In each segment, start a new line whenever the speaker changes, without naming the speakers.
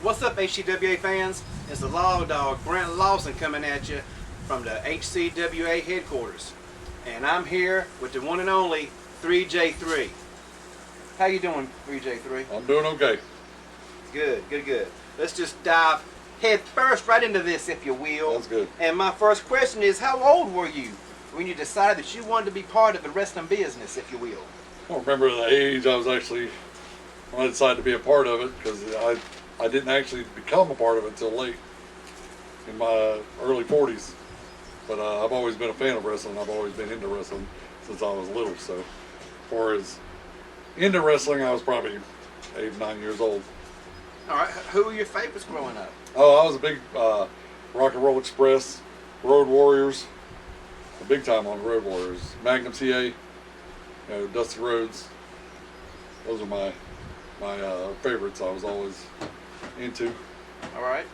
What's up, HCWA fans? It's the Lawdog, Brent Lawson, coming at you from the HCWA headquarters. And I'm here with the one and only 3J3. How you doing, 3J3?
I'm doing okay.
Good. Let's just dive head first right into this, if you will.
That's good.
And my first question is, how old were you when you decided that you wanted to be part of the wrestling business, if you will?
I don't remember the age I was actually when I decided to be a part of it, because I didn't actually become a part of it until late in my early 40s. But I've always been a fan of wrestling. I've always been into wrestling since I was little. So, as far as into wrestling, I was probably 8, 9 years old.
All right. Who were your favorites growing up?
Oh, I was a big Rock and Roll Express, Road Warriors, a big time on Road Warriors, Magnum CA, Dusty Rhodes. Those are my favorites. I was always into.
All right.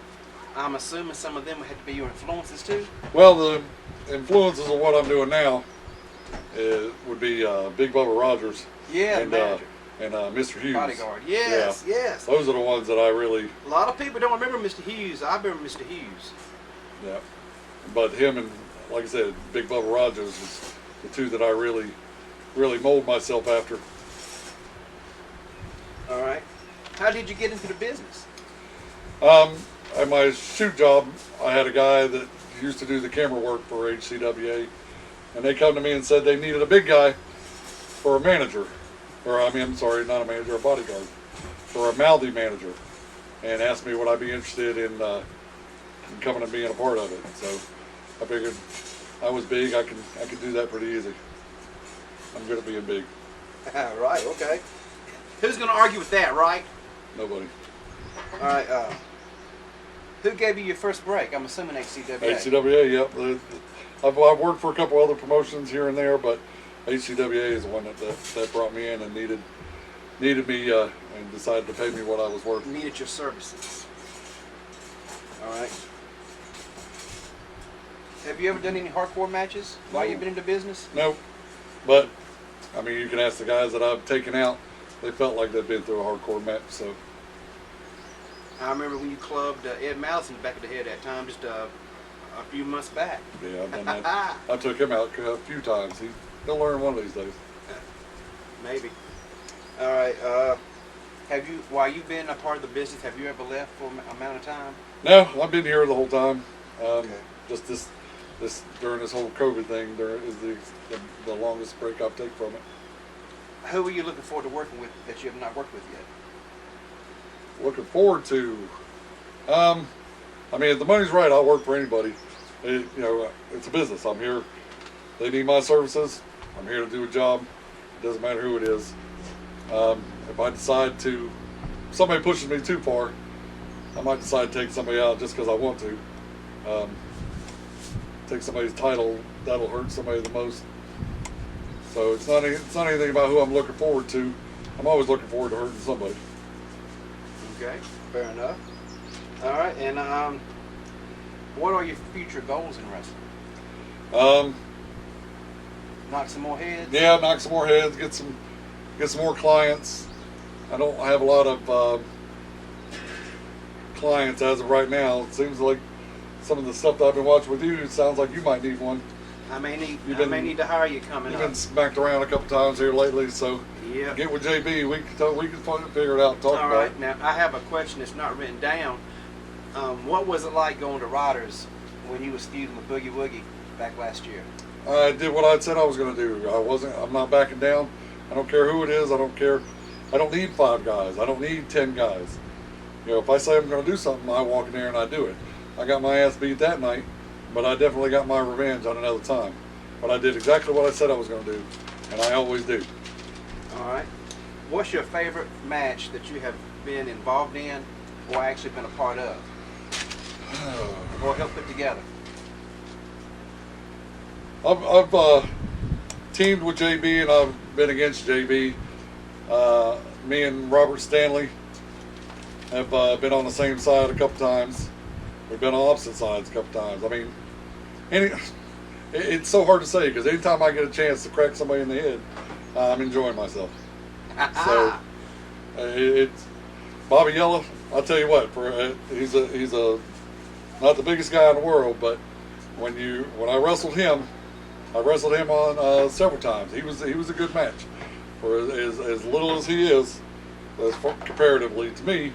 I'm assuming some of them had to be your influences too?
Well, the influences of what I'm doing now would be Big Bubba Rogers.
Yeah,
and Mr. Hughes.
Bodyguard. Yes.
Those are the ones that I really...
A lot of people don't remember Mr. Hughes. I remember Mr. Hughes.
Yeah. But him and, like I said, Big Bubba Rogers is the two that I really mold myself after.
All right. How did you get into the business?
At my shoot job, I had a guy that used to do the camera work for HCWA, and they come to me and said they needed a big guy for a manager, sorry, not a manager, a bodyguard, for a mouthy manager, and asked me would I be interested in coming and being a part of it. So I figured I was big, I could do that pretty easy. I'm good at being big.
Right. Okay. Who's going to argue with that, right?
Nobody.
All right. Who gave you your first break? I'm assuming HCWA.
HCWA, yep. I've worked for a couple other promotions here and there, but HCWA is the one that brought me in and needed me and decided to pay me what I was worth.
Needed your services. All right. Have you ever done any hardcore matches while you've been in the business?
Nope. But I mean, you can ask the guys that I've taken out. They felt like they'd been through a hardcore match. So
I remember when you clubbed Ed Madison back of the head that time, just a few months back.
Yeah, I've done that. I took him out a few times. He'll learn one of these days.
Maybe. All right. While you've been a part of the business, have you ever left for an amount of time?
No, I've been here the whole time.
Okay.
Just this during this whole COVID thing, there is the longest break I've taken from it.
Who are you looking forward to working with that you have not worked with yet?
Looking forward to, I mean, if the money's right, I'll work for anybody. It's a business. I'm here. They need my services. I'm here to do a job. It doesn't matter who it is. If I decide if somebody pushes me too far, I might decide to take somebody out just because I want to. Take somebody's title, that'll hurt somebody the most. So it's not anything about who I'm looking forward to. I'm always looking forward to hurting somebody.
Okay, fair enough. All right, and what are your future goals in wrestling? Knock some more heads?
Yeah, knock some more heads, get some more clients. I don't have a lot of clients as of right now. It seems like some of the stuff that I've been watching with you, it sounds like you might need one.
I may need to hire you coming up.
You've been smacked around a couple times here lately, so
yeah.
Get with JB. We can figure it out and talk about it.
All right. Now, I have a question that's not written down. What was it like going to Riders when you was feuding with Boogie Woogie back last year?
I did what I said I was going to do. I'm not backing down. I don't care who it is. I don't care. I don't need 5 guys. I don't need 10 guys. If I say I'm going to do something, I walk in there and I do it. I got my ass beat that night, but I definitely got my revenge on another time. But I did exactly what I said I was going to do, and I always do.
All right. What's your favorite match that you have been involved in or actually been a part of? Or helped put together?
I've teamed with JB and I've been against JB. Me and Robert Stanley have been on the same side a couple times. We've been on opposite sides a couple times. I mean, it's so hard to say because anytime I get a chance to crack somebody in the head, I'm enjoying myself. So it's Bobby Yella, I'll tell you what, he's a not the biggest guy in the world, but when I wrestled him on several times. He was a good match for as little as he is, comparatively to me.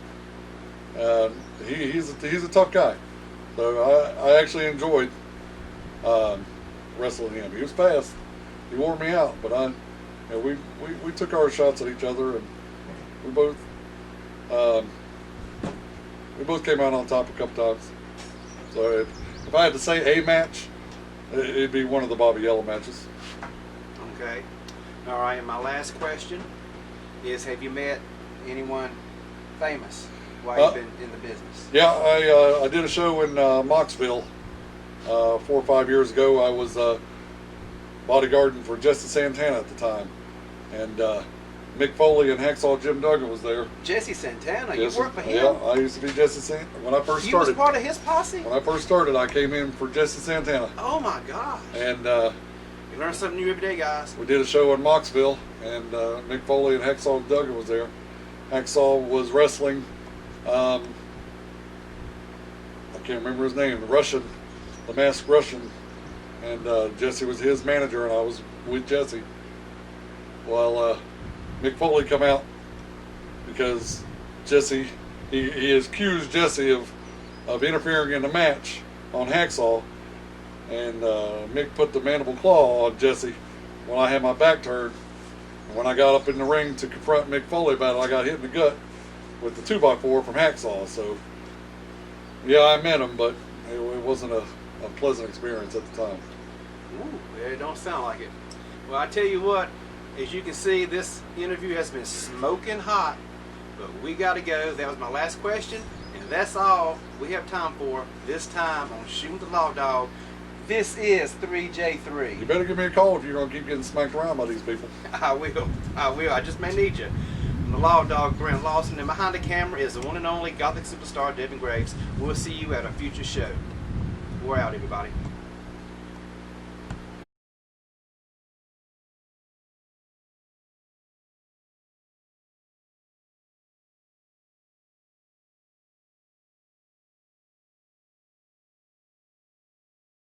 He's a tough guy, so I actually enjoyed wrestling him. He was fast. He wore me out, but we took our shots at each other, and we both came out on top a couple times. So if I had to say a match, it'd be one of the Bobby Yellow matches.
Okay. All right. And my last question is: have you met anyone famous while you've been in the business?
Yeah, I did a show in Moxville 4 or 5 years ago. I was bodyguarding for Jesse Santana at the time, and Mick Foley and Hacksaw Jim Duggan was there.
Jesse Santana,
Yes,
you worked for him?
Yeah, I used to be Jesse Santana when I first
You
started.
was part of his posse?
When I first started, I came in for Jesse Santana,
Oh my gosh.
and
You learn something new every day, guys.
we did a show in Moxville, and Mick Foley and Hacksaw Duggan was there. Hacksaw was wrestling, I can't remember his name, the masked Russian, and Jesse was his manager, and I was with Jesse. Well, Mick Foley come out because Jesse, he accused Jesse of interfering in the match on Hacksaw, and Mick put the mandible claw on Jesse when I had my back turned. And when I got up in the ring to confront Mick Foley about it, I got hit in the gut with the 2x4 from Hacksaw. So, yeah, I met him, but it wasn't a pleasant experience at the time.
Ooh, it don't sound like it. Well, I tell you what, as you can see, this interview has been smoking hot, but we got to go. That was my last question, and that's all we have time for this time on Shooting the Lawdog. This is 3J3.
You better give me a call if you're going to keep getting smacked around by these people.
I will. I just may need you. I'm the Lawdog, Brent Lawson, and behind the camera is the one and only Gothic superstar, Devin Graves. We'll see you at a future show. We're out, everybody.